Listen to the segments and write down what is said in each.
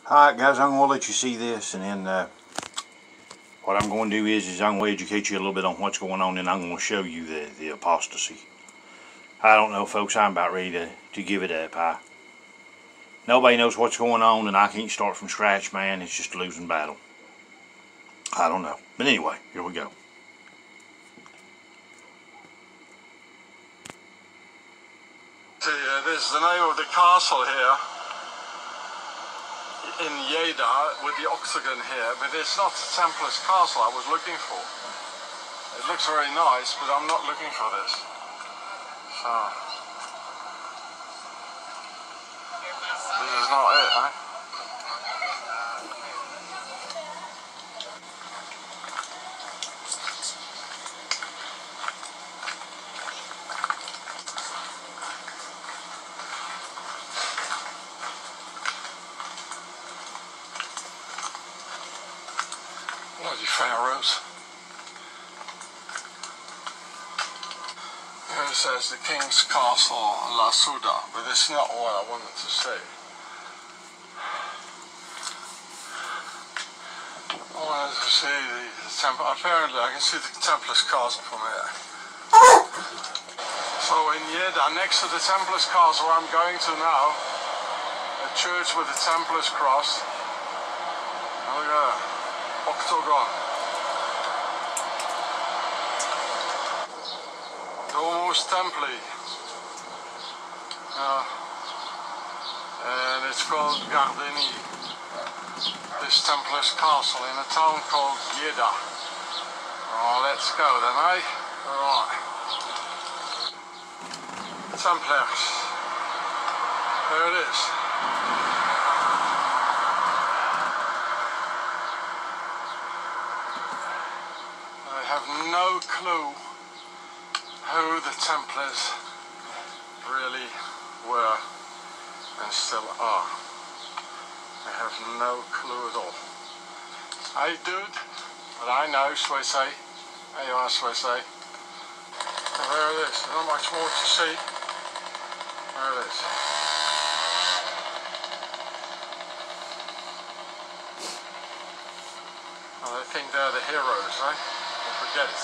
Alright guys, I'm going to let you see this, and then what I'm going to do is I'm going to educate you a little bit on what's going on, and I'm going to show you the apostasy. I don't know, folks, I'm about ready to give it up. Nobody knows what's going on, and I can't start from scratch, man. It's just a losing battle. I don't know. But anyway, here we go. This is the name of the castle here in Lleida with the octagon here, but it's not the Templars castle I was looking for. It looks very nice, but I'm not looking for this. So this is not it, eh? Bloody pharaohs. Here it says the King's Castle, La Suda, but it's not what I wanted to say. I wanted to see the temple. Apparently I can see the Templars castle from here. So in Lleida, next to the Templars castle where I'm going to now, a church with a Templars cross. Look at that. Octagon. Domus Templi. And it's called Gardeny. This Templars castle in a town called Lleida. Oh, let's go then, eh? Alright. Templars. There it is. I have no clue who the Templars really were and still are. I have no clue at all. Hey dude, but I know Swissy. There you are, Swissy. There it is. There's not much more to see. There it is. Well, they think they're the heroes, eh? Don't forget it.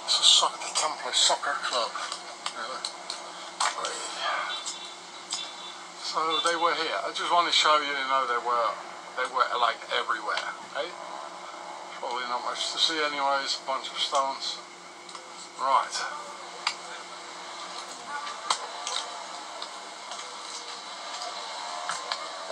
The Templar Soccer Club. So they were here. I just want to show you, they were like everywhere. Okay? Probably not much to see anyways. A bunch of stones. Right.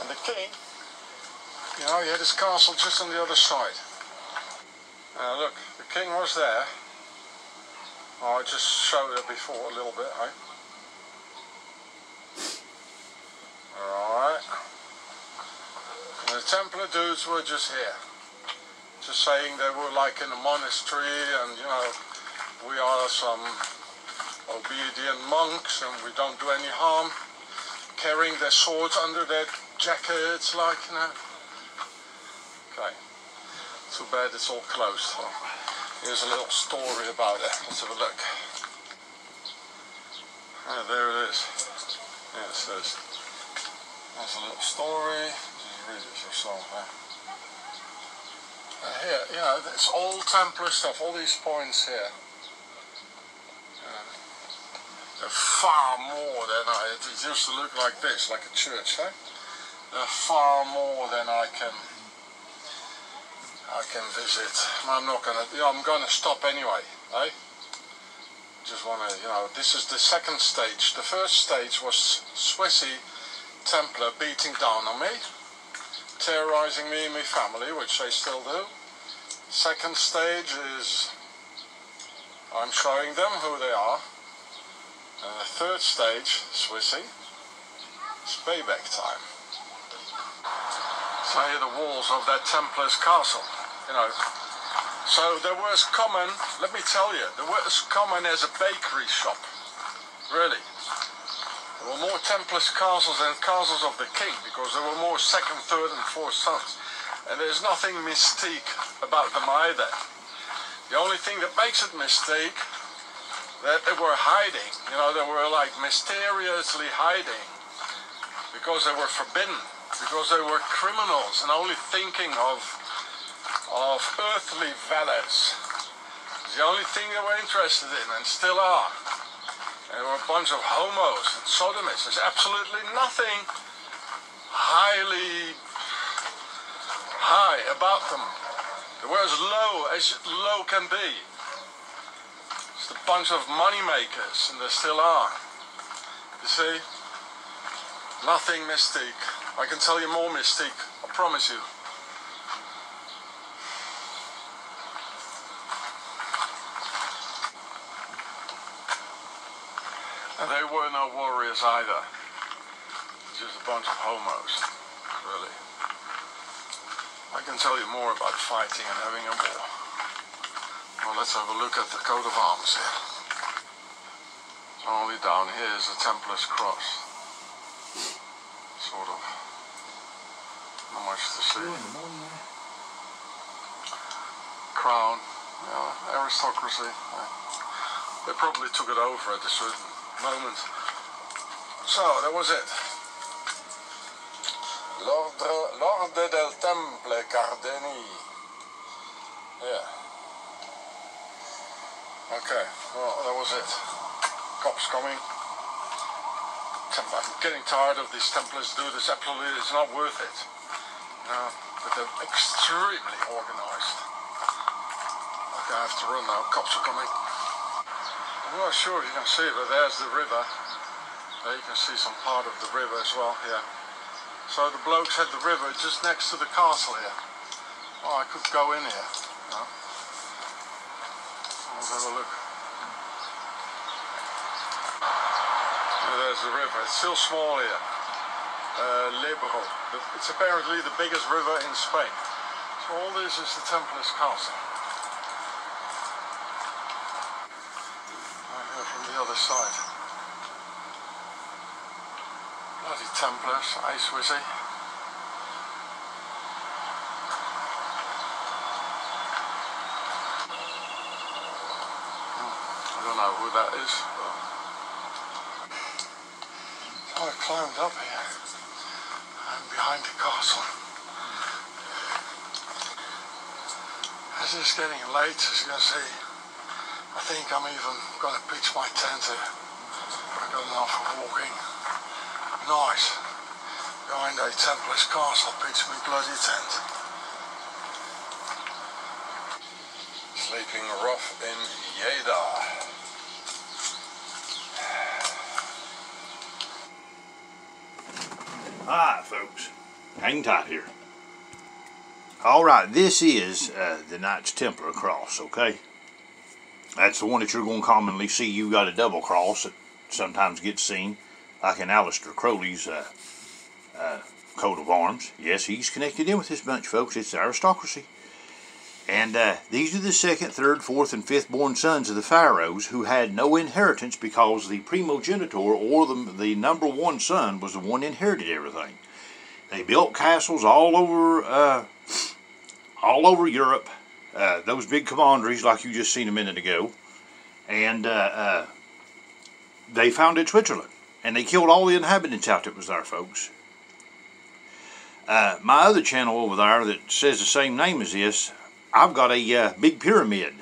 And the king, he had his castle just on the other side. Look, the king was there. Oh, I just showed it before a little bit, eh? Alright. And the Templar dudes were just here. Just saying they were like in a monastery and, we are some obedient monks and we don't do any harm. Carrying their swords under their jackets, like, Okay. Too bad it's all closed. So here's a little story about it. Let's have a look. There it is. Yeah, it says. There's a little story. Just read it yourself. Here, it's all Templar stuff. All these points here. They're far more than it used to look like this, like a church. They're far more than I can visit. I'm not gonna. I'm gonna stop anyway. Just wanna. This is the second stage. The first stage was Swissy Templar beating down on me, terrorizing me and my family, which they still do. Second stage is I'm showing them who they are. third stage, Swissy, it's payback time. So here are the walls of that Templars castle, you know. So there was common, let me tell you, there was common as a bakery shop, really. There were more Templars castles than castles of the king, because there were more second, third and fourth sons. And there's nothing mystique about them either. The only thing that makes it mystique, that they were hiding, you know, they were like mysteriously hiding, because they were forbidden, because they were criminals and only thinking of earthly values. It's the only thing they were interested in, and still are. And there were a bunch of homos and sodomites. There's absolutely nothing highly high about them. They were as low can be. It's a bunch of money makers, and they still are. You see? Nothing mystique. I can tell you more mystique, I promise you. And they were no warriors either. Just a bunch of homos, really. I can tell you more about fighting and having a war. Well, let's have a look at the coat of arms here. So only down here is the Templars cross. Sort of. Not much to see. Crown, yeah, aristocracy. Yeah. They probably took it over at a certain moment. So, that was it. L'Orde del Temple Cardeni. Yeah. Okay, well, that was it. Cops coming. I'm getting tired of these Templars do this. Absolutely, it's not worth it. But they're extremely organized. Okay, I have to run now. Cops are coming. I'm not sure if you can see it, but there's the river. There you can see some part of the river as well here. So the blokes had the river just next to the castle here. Oh, I could go in here. No. Let's have a look. There's the river. It's still small here. Lebro. It's apparently the biggest river in Spain. So all this is the Templars castle. From the other side. Bloody Templars, eh, Swissy? I don't know who that is. So I climbed up here. I'm behind the castle. As it's getting late, as you can see, I think I'm even going to pitch my tent here. I've got enough for walking. Nice. Behind a Templars castle, pitch my bloody tent. Sleeping rough in Lleida. Alright folks, hang tight here. Alright, this is the Knights Templar cross, okay? That's the one that you're going to commonly see. You got a double cross that sometimes gets seen, like in Aleister Crowley's coat of arms. Yes, he's connected in with this bunch, folks. It's the aristocracy. And these are the second, third, fourth, and fifth born sons of the pharaohs who had no inheritance because the primogenitor, or the number one son, was the one who inherited everything. They built castles all over Europe, those big commanderies like you just seen a minute ago, and they founded Switzerland, and they killed all the inhabitants out that was there, folks. My other channel over there that says the same name as this, I've got a big pyramid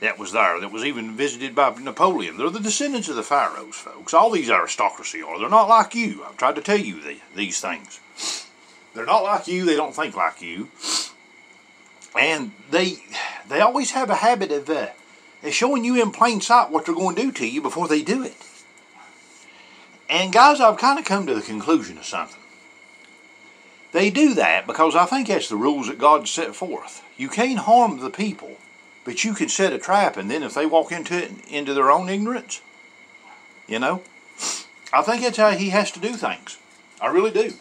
that was there, that was even visited by Napoleon. They're the descendants of the pharaohs, folks. All these aristocracy are. They're not like you. I've tried to tell you these things. They're not like you. They don't think like you. And they always have a habit of showing you in plain sight what they're going to do to you before they do it. And guys, I've kind of come to the conclusion of something. They do that because I think that's the rules that God set forth. You can't harm the people, but you can set a trap, and then if they walk into their own ignorance, You know? I think that's how he has to do things. I really do.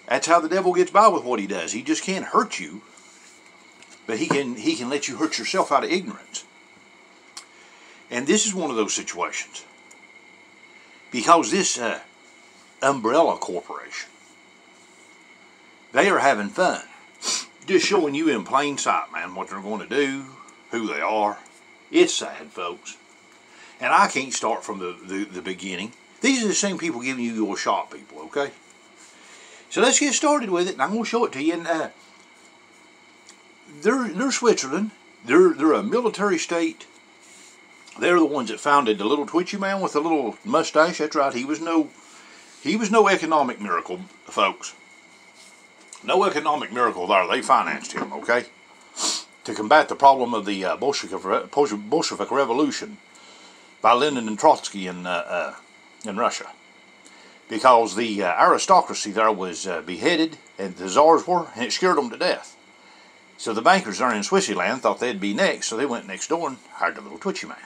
That's how the devil gets by with what he does. He just can't hurt you, but he can let you hurt yourself out of ignorance. And this is one of those situations. Because this Umbrella Corporation, they are having fun. Just showing you in plain sight, man, what they're going to do, who they are. It's sad, folks. And I can't start from the beginning. These are the same people giving you your shot, people, okay? So let's get started with it, and I'm going to show it to you. And they're Switzerland. They're a military state. They're the ones that founded the little twitchy man with the little mustache. That's right. He was no economic miracle, folks. No economic miracle there. They financed him, okay, to combat the problem of the Bolshevik Revolution by Lenin and Trotsky in Russia. Because the aristocracy there was beheaded, and the czars were, and it scared them to death. So the bankers there in Switzerland thought they'd be next, so they went next door and hired the little twitchy man.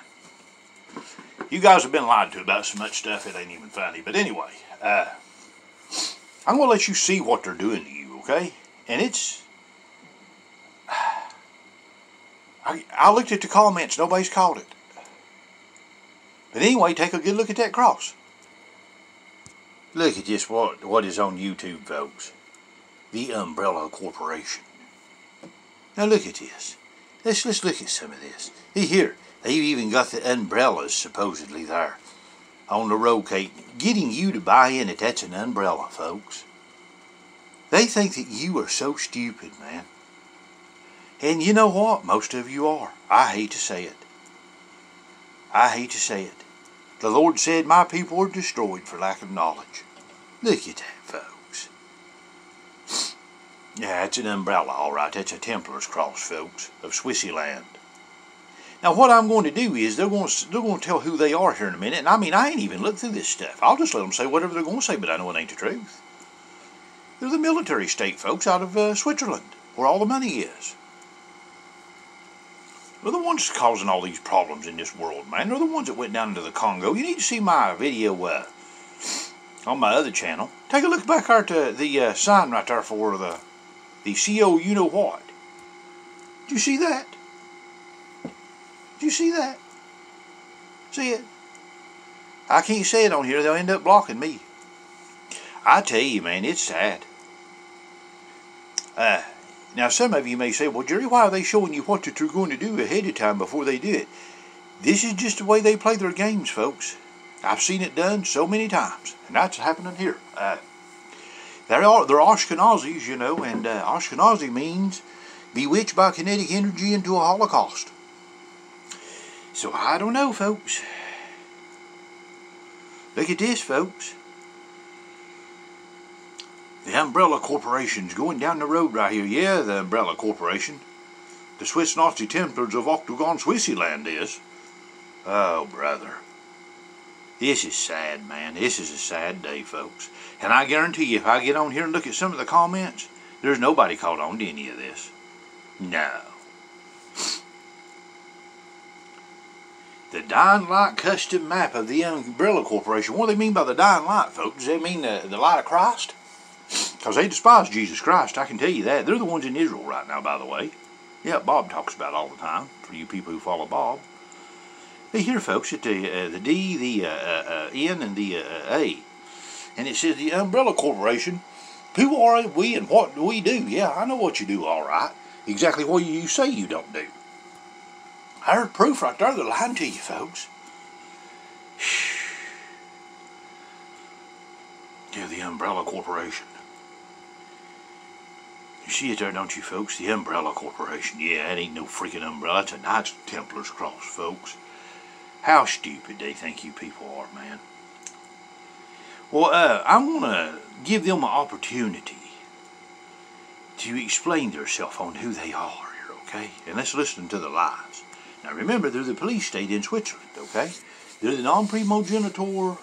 You guys have been lied to about so much stuff, it ain't even funny. But anyway, I'm going to let you see what they're doing to you, okay? And it's... I looked at the comments, nobody's called it. But anyway, take a good look at that cross. Look at this, what is on YouTube, folks. The Umbrella Corporation. Now look at this. Let's look at some of this. Here, they've even got the umbrellas supposedly there on the road cake, getting you to buy in that that's an umbrella, folks. They think that you are so stupid, man. And you know what? Most of you are. I hate to say it. I hate to say it. The Lord said, my people are destroyed for lack of knowledge. Look at that, folks. Yeah, it's an umbrella, all right. That's a Templar's cross, folks, of Switzerland. Now, what I'm going to do is they're going to tell who they are here in a minute. And I mean, I ain't even looked through this stuff. I'll just let them say whatever they're going to say, but I know it ain't the truth. They're the military state, folks, out of Switzerland, where all the money is. They're the ones causing all these problems in this world, man. They're the ones that went down into the Congo. You need to see my video on my other channel. Take a look back there to the sign right there for the CO you-know-what. Did you see that? Did you see that? See it? I can't say it on here. They'll end up blocking me. I tell you, man, it's sad. Now, some of you may say, well, Jerry, why are they showing you what they're going to do ahead of time before they do it? This is just the way they play their games, folks. I've seen it done so many times, and that's happening here. They're Ashkenazis, you know, and Ashkenazi means bewitched by kinetic energy into a Holocaust. So, I don't know, folks. Look at this, folks. The Umbrella Corporation's going down the road right here. Yeah, the Umbrella Corporation. The Swiss Nazi Templars of Octagon, Switzerland is. Oh, brother. This is sad, man. This is a sad day, folks. And I guarantee you, if I get on here and look at some of the comments, there's nobody caught on to any of this. No. The Dying Light custom map of the Umbrella Corporation. What do they mean by the Dying Light, folks? Does they mean the light of Christ? Because they despise Jesus Christ, I can tell you that. They're the ones in Israel right now, by the way. Yeah, Bob talks about it all the time, for you people who follow Bob. Hey, here, folks, at the D, the N, and the A. And it says the Umbrella Corporation. Who are we and what do we do? Yeah, I know what you do, all right. Exactly what you say you don't do. I heard proof right there. They're lying to you, folks. Yeah, the Umbrella Corporation. You see it there, don't you, folks? The Umbrella Corporation. Yeah, that ain't no freaking umbrella. It's a Knights Templar's cross, folks. How stupid they think you people are, man. Well, I'm going to give them an opportunity to explain themselves on who they are here, okay? And let's listen to the lies. Now, remember, they're the police state in Switzerland, okay? They're the non-primogenitor,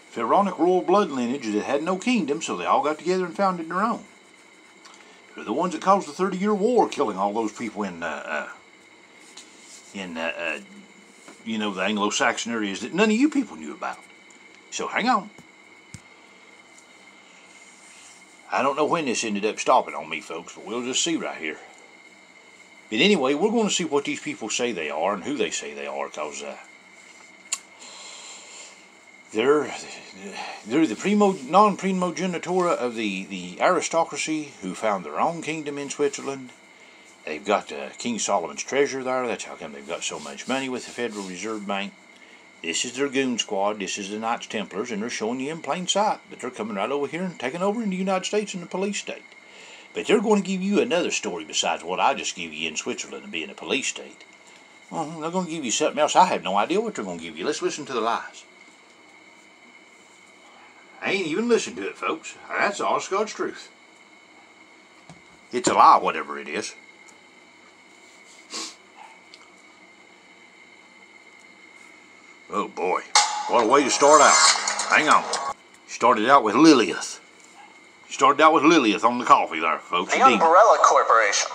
pharaonic royal blood lineage that had no kingdom, so they all got together and founded their own. They're the ones that caused the 30-Year War, killing all those people in the Anglo-Saxon areas that none of you people knew about. So hang on. I don't know when this ended up stopping on me, folks, but we'll just see right here. But anyway, we're going to see what these people say they are and who they say they are, because they're the non-primogenitura of the aristocracy who found their own kingdom in Switzerland. They've got King Solomon's treasure there. That's how come they've got so much money with the Federal Reserve Bank. This is their goon squad. This is the Knights Templars, and they're showing you in plain sight that they're coming right over here and taking over in the United States and the police state. But they're going to give you another story besides what I just gave you in Switzerland and being a police state. Well, they're going to give you something else. I have no idea what they're going to give you. Let's listen to the lies. I ain't even listened to it, folks. That's the honest God's truth. It's a lie, whatever it is. Oh boy, what a way to start out. Hang on. Started out with Lilith. Started out with Lilith on the coffee there, folks. The Umbrella Corporation.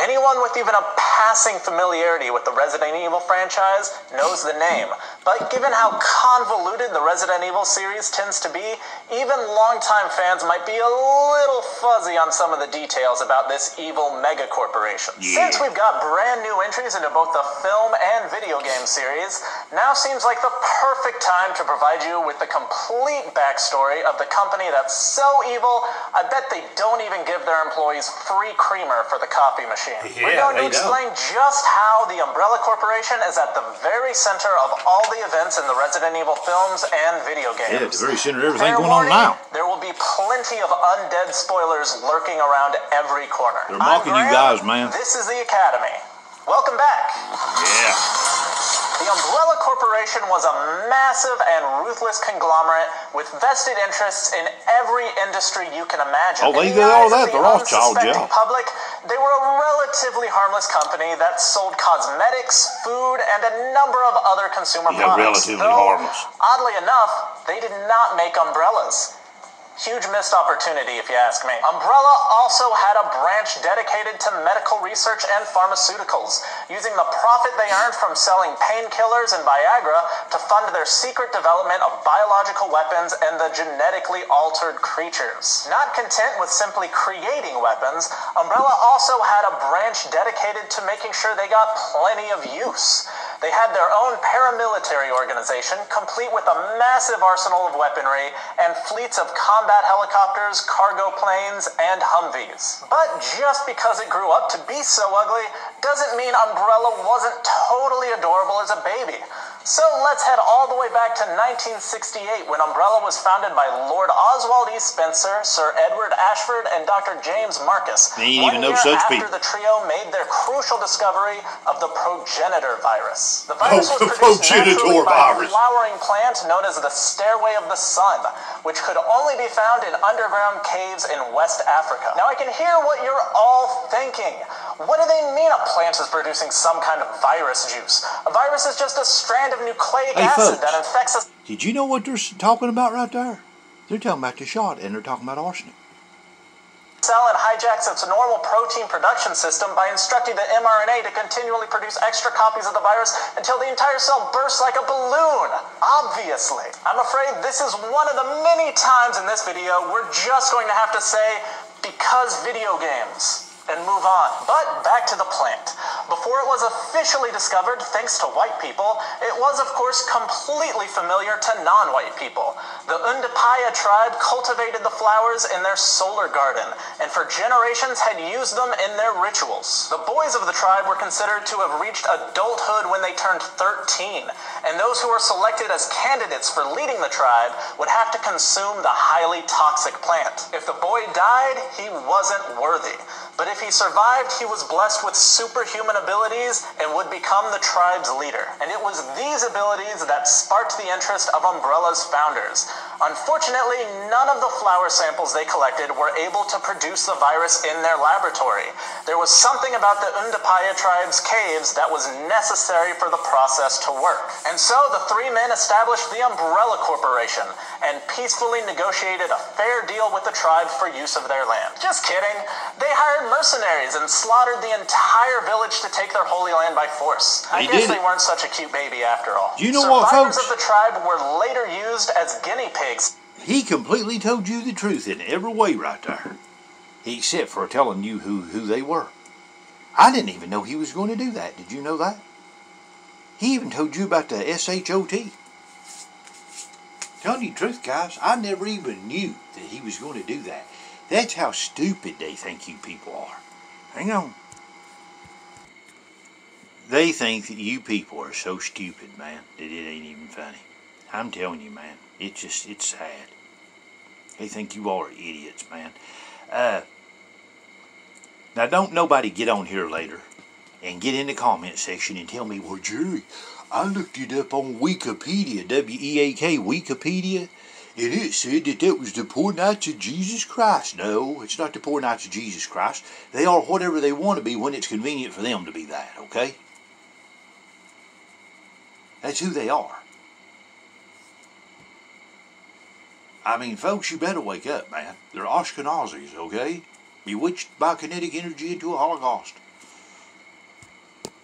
Anyone with even a passing familiarity with the Resident Evil franchise knows the name, but given how convoluted the Resident Evil series tends to be, even longtime fans might be a little fuzzy on some of the details about this evil mega corporation. Yeah. Since we've got brand new entries into both the film and video game series, now seems like the perfect time to provide you with the complete backstory of the company that's so evil, I bet they don't even give their employees free creamer for the copy machine. Yeah, we're going to explain just how the Umbrella Corporation is at the very center of all the events in the Resident Evil films and video games. Yeah, it's the very center of everything going on now. There will be plenty of undead spoilers lurking around every corner. They're mocking you guys, man. This is the Academy. Welcome back. Yeah. The Umbrella Corporation was a massive and ruthless conglomerate with vested interests in every industry you can imagine. Oh, they did all that. They're Rothschild, yeah. Public, they were a relatively harmless company that sold cosmetics, food, and a number of other consumer products. Relatively harmless. Oddly enough, they did not make umbrellas. Huge missed opportunity, if you ask me. Umbrella also had a branch dedicated to medical research and pharmaceuticals, using the profit they earned from selling painkillers and Viagra to fund their secret development of biological weapons and the genetically altered creatures. Not content with simply creating weapons, Umbrella also had a branch dedicated to making sure they got plenty of use. They had their own paramilitary organization, complete with a massive arsenal of weaponry and fleets of combat helicopters, cargo planes, and Humvees. But just because it grew up to be so ugly doesn't mean Umbrella wasn't totally adorable as a baby. So let's head all the way back to 1968 when Umbrella was founded by Lord Oswald E. Spencer, Sir Edward Ashford, and Dr. James Marcus. They ain't even know such people. After the trio made their crucial discovery of the progenitor virus. The virus was the produced naturally progenitor by virus. a flowering plant known as the Stairway of the Sun, which could only be found in underground caves in West Africa. Now I can hear what you're all thinking. What do they mean a plant is producing some kind of virus juice? A virus is just a strand of nucleic acid that infects us. Did you know what they're talking about right there? They're talking about the shot, and they're talking about arsenic. Cell and hijacks its normal protein production system by instructing the mRNA to continually produce extra copies of the virus until the entire cell bursts like a balloon. Obviously. I'm afraid this is one of the many times in this video we're just going to have to say, because video games, and move on. But back to the plant. Before it was officially discovered thanks to white people, it was of course completely familiar to non-white people. The Undapaya tribe cultivated the flowers in their solar garden, and for generations had used them in their rituals. The boys of the tribe were considered to have reached adulthood when they turned 13, and those who were selected as candidates for leading the tribe would have to consume the highly toxic plant. If the boy died, he wasn't worthy. But if he survived, he was blessed with superhuman abilities and would become the tribe's leader. And it was these abilities that sparked the interest of Umbrella's founders. Unfortunately, none of the flower samples they collected were able to produce the virus in their laboratory. There was something about the Undapaya tribe's caves that was necessary for the process to work. And so the three men established the Umbrella Corporation and peacefully negotiated a fair deal with the tribe for use of their land. Just kidding. They hired mercenaries and slaughtered the entire village to take their holy land by force. I guess they weren't such a cute baby after all. You know what, folks? Survivors of the tribe were later used as guinea pigs. He completely told you the truth in every way right there. Except for telling you who they were. I didn't even know he was going to do that. Did you know that? He even told you about the SHOT. Telling you the truth, guys, I never even knew that he was going to do that. That's how stupid they think you people are. Hang on. They think that you people are so stupid, man, that it ain't even funny. I'm telling you, man, it's sad. They think you all are idiots, man. Now, don't nobody get on here later and get in the comment section and tell me, well, Jerry, I looked it up on Wikipedia, W-E-A-K, Wikipedia, and it said that was the poor Knights of Jesus Christ. No, it's not the poor Knights of Jesus Christ. They are whatever they want to be when it's convenient for them to be that, okay? That's who they are. I mean, folks, you better wake up, man. They're Ashkenazis, okay? Bewitched by kinetic energy into a Holocaust.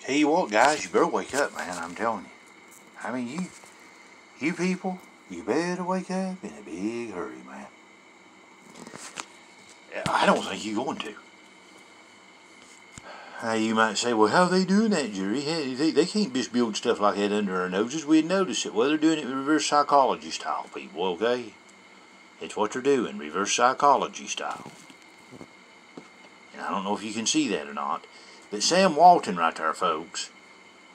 Tell you what, guys, you better wake up, man. I'm telling you. I mean, you people, you better wake up in a big hurry, man. I don't think you're going to. You might say, well, how are they doing that, Jerry? They can't just build stuff like that under our noses. We'd notice it. Well, they're doing it reverse psychology style, people, okay? It's what they're doing, reverse psychology style. And I don't know if you can see that or not, but Sam Walton right there, folks,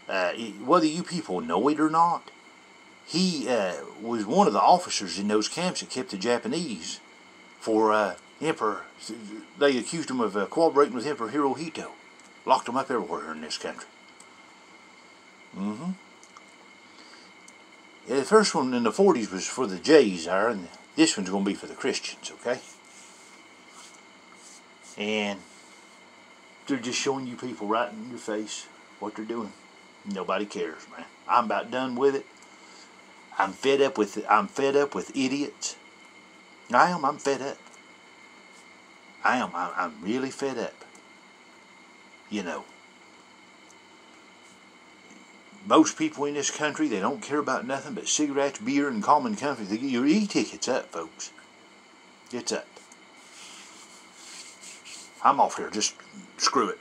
whether you people know it or not, he was one of the officers in those camps that kept the Japanese for Emperor. They accused him of cooperating with Emperor Hirohito. Locked them up everywhere in this country. Yeah, the first one in the 40s was for the Jays there, and this one's going to be for the Christians, okay? And they're just showing you people right in your face what they're doing. Nobody cares, man. I'm about done with it. I'm fed up with idiots. I am. I'm fed up. I am. I'm really fed up. You know, most people in this country, they don't care about nothing but cigarettes, beer, and common comfort. They get your e-tickets up, folks. It's up. I'm off here. Just screw it.